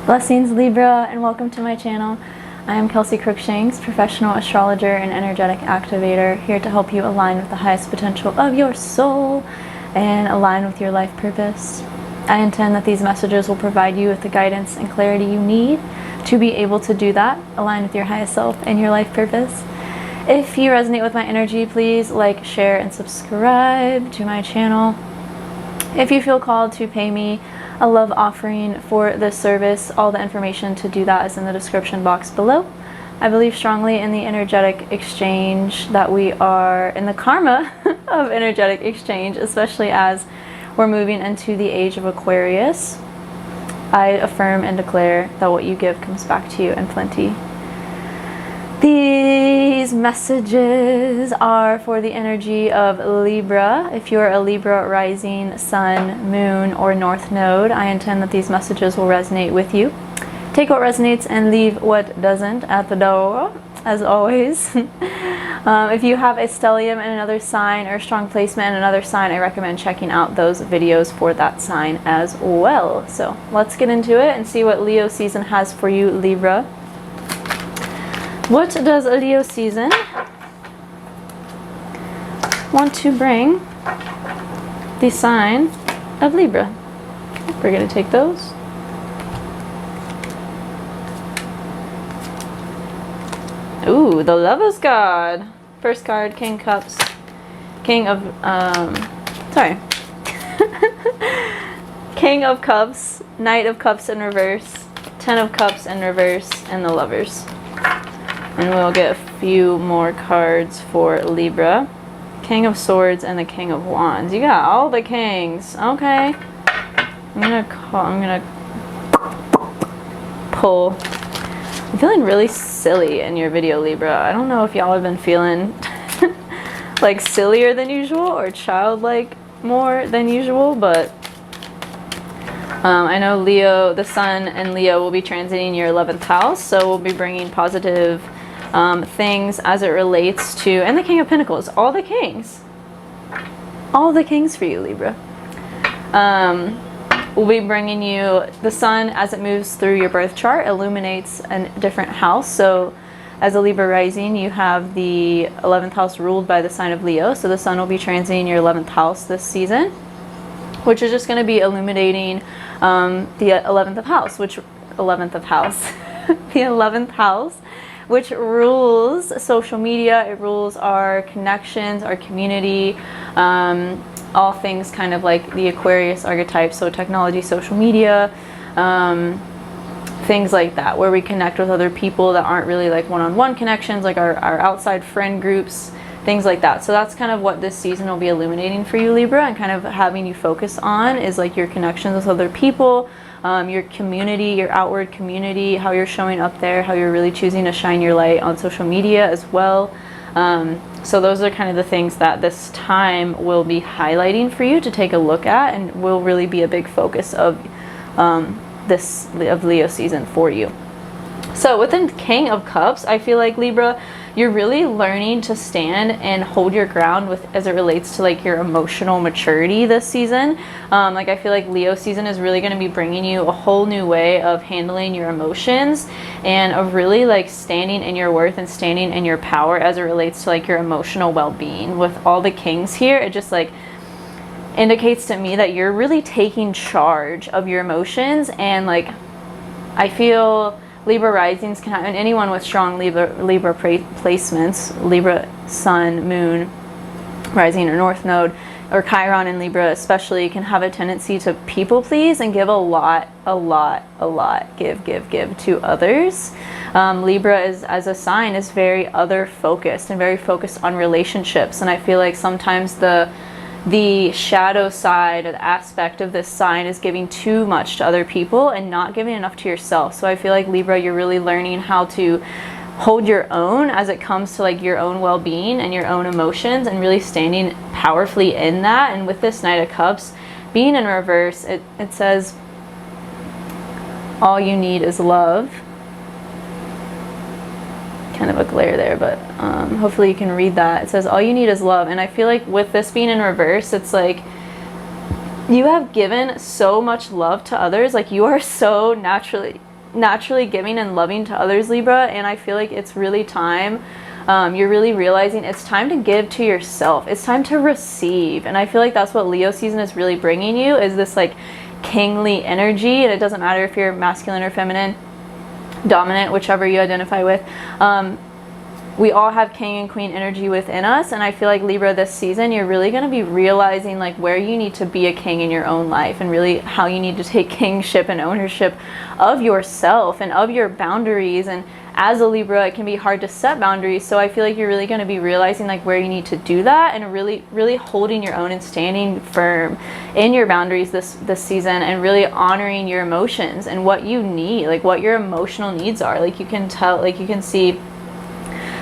Blessings Libra, and welcome to my channel. I am Kelsey Crookshanks, professional astrologer and energetic activator, here to help you align with the highest potential of your soul and align with your life purpose. I intend that these messages will provide you with the guidance and clarity you need to be able to do that, align with your highest self and your life purpose. If you resonate with my energy, please like, share, and subscribe to my channel. If you feel called to pay me a love offering for this service, all the information to do that is in the description box below. I believe strongly in the energetic exchange, that we are in the karma of energetic exchange, especially as we're moving into the age of Aquarius. I affirm and declare that what you give comes back to you in plenty. These messages are for the energy of Libra. If you're a Libra rising, sun, moon, or north node, I intend that these messages will resonate with you. Take what resonates and leave what doesn't at the door, as always. If you have a stellium in another sign or a strong placement in another sign, I recommend checking out those videos for that sign as well. So let's get into it and see what Leo season has for you, Libra. What does a Leo season want to bring the sign of Libra? We're going to take those. Ooh, the Lover's card. First card, King Cups. King of, King of Cups, Knight of Cups in reverse, Ten of Cups in reverse, and the Lovers. And we'll get a few more cards for Libra. King of Swords and the King of Wands. You got all the kings. Okay. I'm gonna pull. I'm feeling really silly in your video, Libra. I don't know if y'all have been feeling like sillier than usual or childlike more than usual, but I know Leo, the Sun and Leo will be transiting your 11th house, so we'll be bringing positive things as it relates to, and the King of Pentacles, all the kings for you, Libra. We'll be bringing you the Sun as it moves through your birth chart, illuminates a different house. So as a Libra rising, you have the 11th house ruled by the sign of Leo, so the Sun will be transiting your 11th house this season, which is just going to be illuminating the 11th house, which rules social media. It rules our connections, our community, all things kind of like the Aquarius archetype, so technology, social media, things like that, where we connect with other people that aren't really like one-on-one connections, like our outside friend groups, things like that. So that's kind of what this season will be illuminating for you, Libra, and kind of having you focus on is like your connections with other people, your community, your outward community, how you're showing up there, how you're really choosing to shine your light on social media as well. So those are kind of the things that this time will be highlighting for you to take a look at, and will really be a big focus of Leo season for you. So within King of Cups, I feel like Libra, you're really learning to stand and hold your ground with as it relates to like your emotional maturity this season. Like I feel like Leo season is really going to be bringing you a whole new way of handling your emotions, and of really like standing in your worth and standing in your power as it relates to like your emotional well-being. With all the kings here, it just like indicates to me that you're really taking charge of your emotions. And like I feel Libra risings can have, and anyone with strong Libra placements, Libra sun, moon, rising or north node, or Chiron in Libra especially, can have a tendency to people please and give a lot, give to others. Libra is, as a sign, is very other focused and very focused on relationships, and I feel like sometimes the shadow side or the aspect of this sign is giving too much to other people and not giving enough to yourself. So I feel like Libra, you're really learning how to hold your own as it comes to like your own well-being and your own emotions, and really standing powerfully in that. And with this Knight of Cups being in reverse, it says all you need is love. Kind of a glare there, but hopefully you can read that. It says all you need is love. And I feel like with this being in reverse, it's like you have given so much love to others. Like, you are so naturally giving and loving to others, Libra, and I feel like it's really time. You're really realizing it's time to give to yourself. It's time to receive. And I feel like that's what Leo season is really bringing you, is this like kingly energy. And it doesn't matter if you're masculine or feminine, dominant, whichever you identify with. We all have king and queen energy within us. And I feel like, Libra, this season, you're really going to be realizing like where you need to be a king in your own life, and really how you need to take kingship and ownership of yourself and of your boundaries. And as a Libra, it can be hard to set boundaries. So I feel like you're really going to be realizing like where you need to do that, and really holding your own and standing firm in your boundaries this season, and really honoring your emotions and what you need, like what your emotional needs are. Like, you can tell, like you can see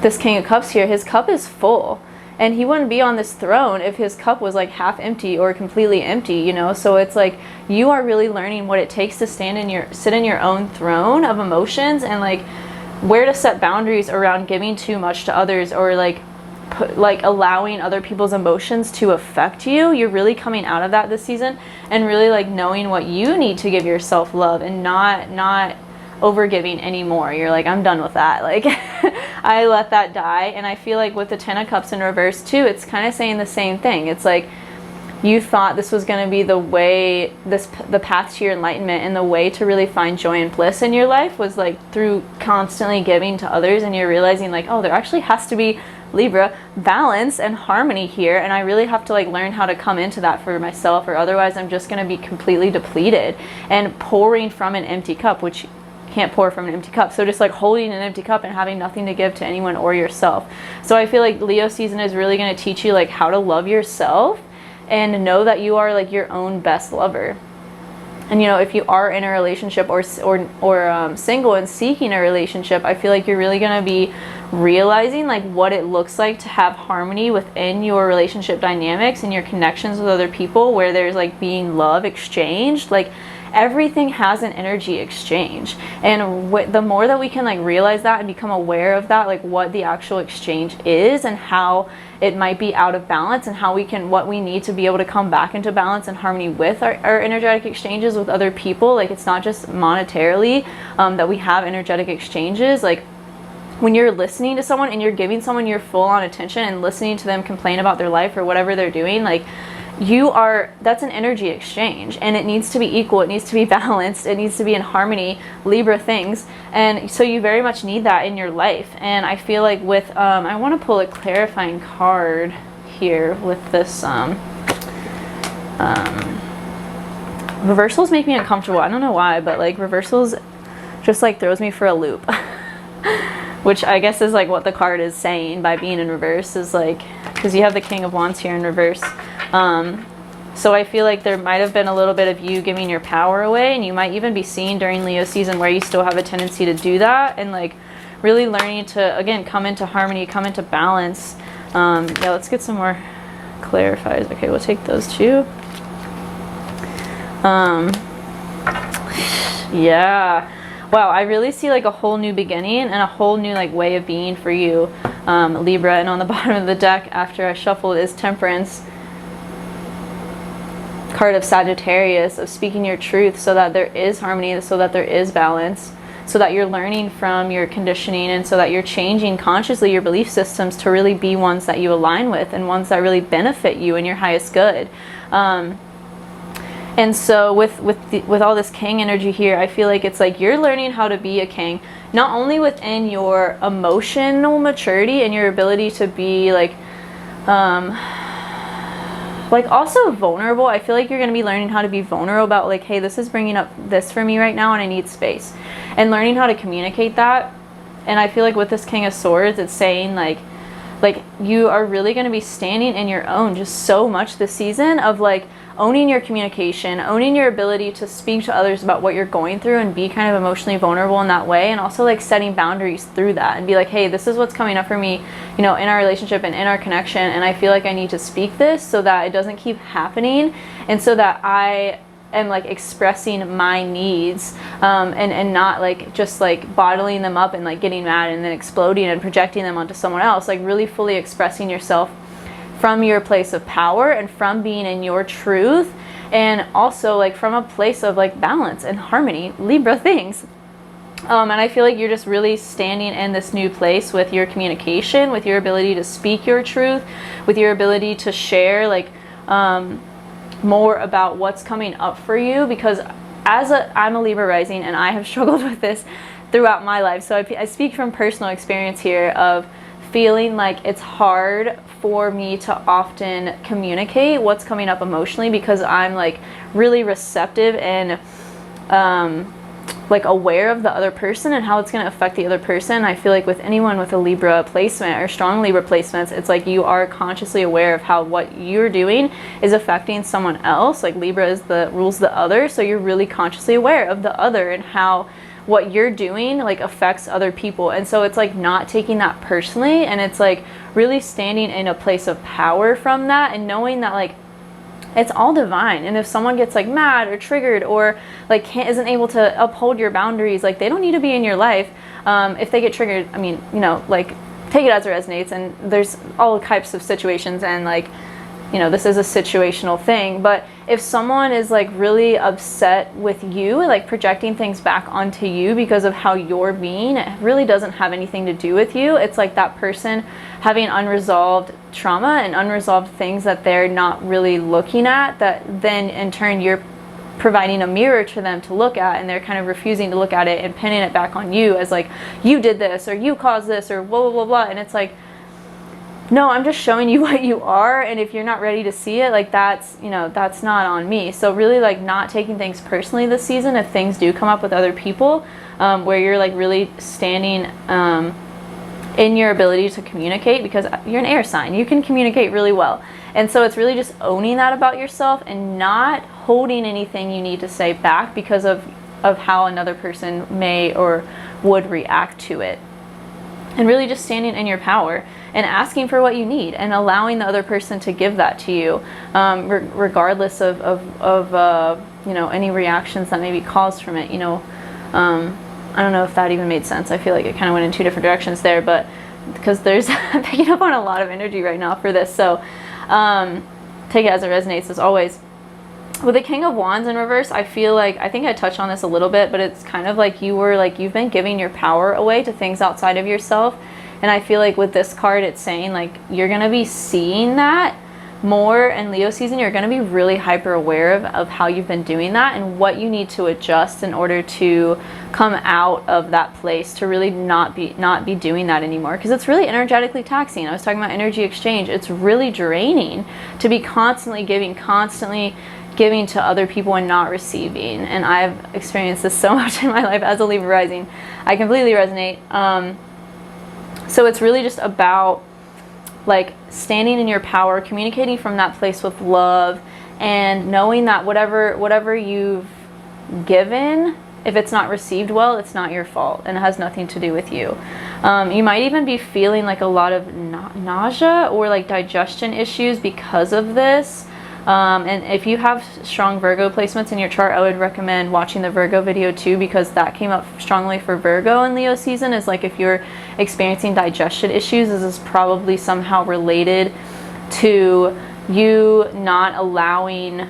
this King of Cups here, his cup is full, and he wouldn't be on this throne if his cup was like half empty or completely empty, you know? So it's like, you are really learning what it takes to sit in your own throne of emotions, and like where to set boundaries around giving too much to others, or like allowing other people's emotions to affect you. You're really coming out of that this season, and really like knowing what you need to give yourself love, and not over giving anymore. You're like, I'm done with that. Like, I let that die. And I feel like with the 10 of Cups in reverse too, it's kind of saying the same thing. It's like, you thought this was going to be the way, the path to your enlightenment, and the way to really find joy and bliss in your life was like through constantly giving to others. And you're realizing like, oh, there actually has to be, Libra, balance and harmony here, and I really have to like learn how to come into that for myself, or otherwise I'm just going to be completely depleted and pouring from an empty cup, which can't pour from an empty cup. So just like holding an empty cup and having nothing to give to anyone or yourself. So I feel like Leo season is really going to teach you like how to love yourself, and know that you are like your own best lover. And you know, if you are in a relationship or single and seeking a relationship, I feel like you're really going to be realizing like what it looks like to have harmony within your relationship dynamics and your connections with other people, where there's like being love exchanged. Like, everything has an energy exchange, and the more that we can like realize that and become aware of that, like what the actual exchange is and how it might be out of balance, and how what we need to be able to come back into balance and harmony with our energetic exchanges with other people. Like, it's not just monetarily that we have energetic exchanges. Like, when you're listening to someone and you're giving someone your full on attention and listening to them complain about their life or whatever they're doing, like, that's an energy exchange, and it needs to be equal, it needs to be balanced, it needs to be in harmony, Libra things. And so you very much need that in your life. And I feel like with I want to pull a clarifying card here with this reversals make me uncomfortable. I don't know why, but like reversals just like throws me for a loop. Which I guess is like what the card is saying by being in reverse, is like, because you have the King of Wands here in reverse. So I feel like there might have been a little bit of you giving your power away, and you might even be seeing during Leo season where you still have a tendency to do that, and like really learning to, again, come into harmony, come into balance. Yeah, let's get some more clarifiers. Okay, we'll take those two. Yeah. Wow, I really see like a whole new beginning and a whole new like way of being for you, Libra. And on the bottom of the deck, after I shuffled, is Temperance, card of Sagittarius, of speaking your truth so that there is harmony, so that there is balance, so that you're learning from your conditioning, and so that you're changing consciously your belief systems to really be ones that you align with, and ones that really benefit you and your highest good. And so with all this king energy here, I feel like it's like you're learning how to be a king, not only within your emotional maturity and your ability to be like also vulnerable. I feel like you're going to be learning how to be vulnerable about like, hey, this is bringing up this for me right now and I need space, and learning how to communicate that. And I feel like with this King of Swords, it's saying like you are really going to be standing in your own just so much this season, of like owning your communication, owning your ability to speak to others about what you're going through and be kind of emotionally vulnerable in that way, and also like setting boundaries through that and be like, hey, this is what's coming up for me, you know, in our relationship and in our connection, and I feel like I need to speak this so that it doesn't keep happening, and so that I am like expressing my needs, and not like just like bottling them up and like getting mad and then exploding and projecting them onto someone else. Like really fully expressing yourself from your place of power and from being in your truth, and also like from a place of like balance and harmony, Libra things. And I feel like you're just really standing in this new place with your communication, with your ability to speak your truth, with your ability to share like more about what's coming up for you, because I'm a Libra rising and I have struggled with this throughout my life. So I speak from personal experience here of feeling like it's hard for me to often communicate what's coming up emotionally, because I'm like really receptive and like aware of the other person and how it's going to affect the other person. I feel like with anyone with a Libra placement or strong Libra placements, it's like you are consciously aware of how what you're doing is affecting someone else. Like Libra is rules the other, so you're really consciously aware of the other and how what you're doing like affects other people. And so it's like not taking that personally, and it's like really standing in a place of power from that and knowing that like it's all divine. And if someone gets like mad or triggered or like isn't able to uphold your boundaries, like they don't need to be in your life. If they get triggered, I mean, you know, like take it as it resonates, and there's all types of situations, and like, you know, this is a situational thing. But if someone is like really upset with you, like projecting things back onto you because of how you're being, it really doesn't have anything to do with you. It's like that person having unresolved trauma and unresolved things that they're not really looking at, that then in turn you're providing a mirror to them to look at, and they're kind of refusing to look at it and pinning it back on you as like, you did this or you caused this or blah blah blah blah. And it's like, no, I'm just showing you what you are, and if you're not ready to see it, like that's, you know, that's not on me. So really like not taking things personally this season if things do come up with other people, where you're like really standing in your ability to communicate, because you're an air sign, you can communicate really well. And so it's really just owning that about yourself and not holding anything you need to say back because of how another person may or would react to it. And really just standing in your power and asking for what you need and allowing the other person to give that to you, regardless of you know, any reactions that may be caused from it. You know, I don't know if that even made sense. I feel like it kind of went in two different directions there, but because I'm picking up on a lot of energy right now for this. So take it as it resonates, as always. With the King of Wands in reverse, I feel like, I think I touched on this a little bit, but it's kind of like you've been giving your power away to things outside of yourself. And I feel like with this card, it's saying like you're going to be seeing that more in Leo season. You're going to be really hyper aware of how you've been doing that and what you need to adjust in order to come out of that place, to really not be doing that anymore, because it's really energetically taxing. I was talking about energy exchange. It's really draining to be constantly giving to other people and not receiving. And I've experienced this so much in my life as a Libra rising. I completely resonate. So it's really just about like standing in your power, communicating from that place with love, and knowing that whatever you've given, if it's not received well, it's not your fault and it has nothing to do with you. You might even be feeling like a lot of nausea or like digestion issues because of this. And if you have strong Virgo placements in your chart, I would recommend watching the Virgo video too, because that came up strongly for Virgo in Leo season. Is like if you're experiencing digestion issues, this is probably somehow related to you not allowing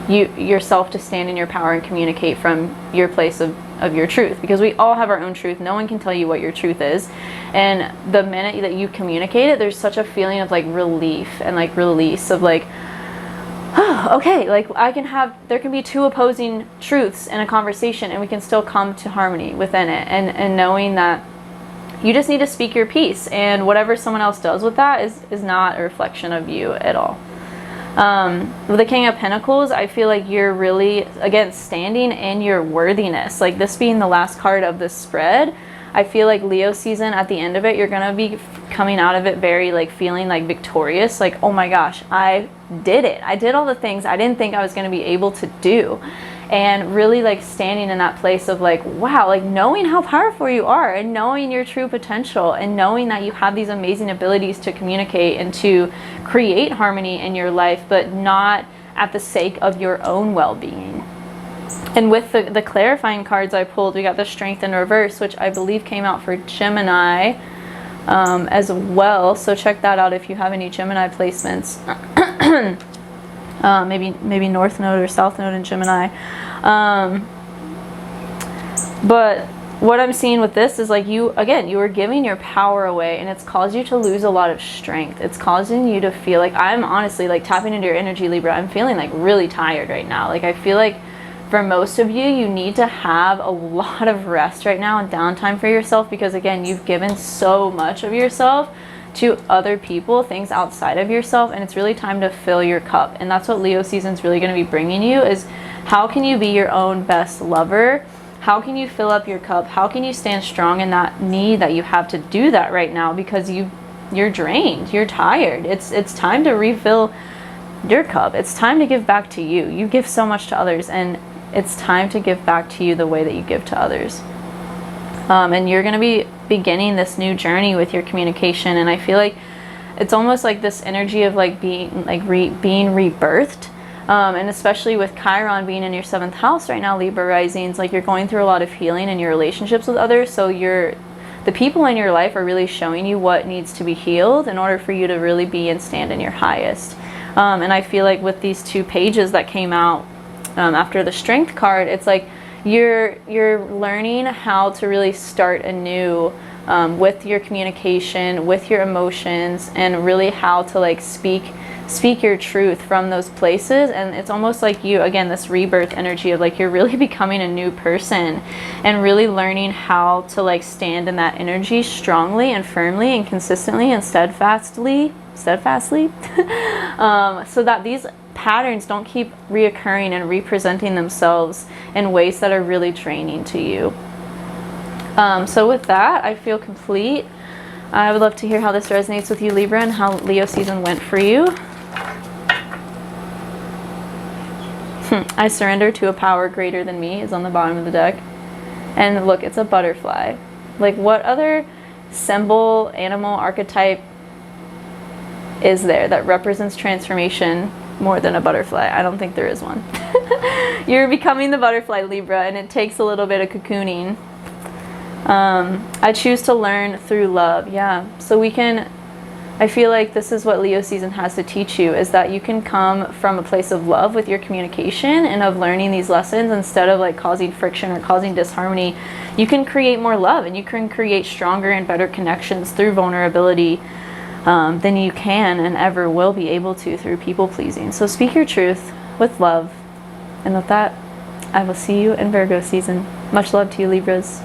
yourself to stand in your power and communicate from your place of your truth, because we all have our own truth. No one can tell you what your truth is, and the minute that you communicate it, there's such a feeling of like relief and like release of like, oh, okay, like there can be two opposing truths in a conversation and we can still come to harmony within it, and knowing that you just need to speak your piece, and whatever someone else does with that is not a reflection of you at all. With the King of Pentacles, I feel like you're really, again, standing in your worthiness. Like this being the last card of this spread, I feel like Leo season, at the end of it, you're going to be coming out of it very like feeling like victorious. Like, oh my gosh, I did it. I did all the things I didn't think I was going to be able to do. And really like standing in that place of like, wow, like knowing how powerful you are and knowing your true potential and knowing that you have these amazing abilities to communicate and to create harmony in your life, but not at the sake of your own well-being. And with the clarifying cards I pulled, we got the Strength in reverse, which I believe came out for Gemini as well. So check that out if you have any Gemini placements. maybe North Node or South Node in Gemini. But what I'm seeing with this is like you are giving your power away, and it's caused you to lose a lot of strength. It's causing you to feel like, I'm honestly like tapping into your energy, Libra. I'm feeling like really tired right now. Like I feel like for most of you, you need to have a lot of rest right now and downtime for yourself, because again, you've given so much of yourself to other people, things outside of yourself, and it's really time to fill your cup. And that's what Leo season is really going to be bringing you, is how can you be your own best lover? How can you fill up your cup? How can you stand strong in that need that you have to do that right now, because you're drained, you're tired. It's time to refill your cup. It's time to give back to you. You give so much to others, and it's time to give back to you the way that you give to others. And you're going to be beginning this new journey with your communication, and I feel like it's almost like this energy of like being like being rebirthed. And especially with Chiron being in your 7th house right now, Libra risings, like you're going through a lot of healing in your relationships with others. So the people in your life are really showing you what needs to be healed in order for you to really be and stand in your highest. And I feel like with these 2 pages that came out after the Strength card, it's like you're learning how to really start anew with your communication, with your emotions, and really how to like speak your truth from those places. And it's almost like you, again, this rebirth energy of like you're really becoming a new person and really learning how to like stand in that energy strongly and firmly and consistently and steadfastly so that these patterns don't keep reoccurring and representing themselves in ways that are really draining to you. So with that, I feel complete. I would love to hear how this resonates with you, Libra, and how Leo season went for you. I surrender to a power greater than me is on the bottom of the deck. And look, it's a butterfly. Like, what other symbol, animal, archetype is there that represents transformation more than a butterfly? I don't think there is one. You're becoming the butterfly, Libra, and it takes a little bit of cocooning. I choose to learn through love. Yeah, so I feel like this is what Leo season has to teach you, is that you can come from a place of love with your communication and of learning these lessons instead of like causing friction or causing disharmony. You can create more love, and you can create stronger and better connections through vulnerability than you can and ever will be able to through people pleasing. So speak your truth with love. And with that, I will see you in Virgo season. Much love to you, Libras.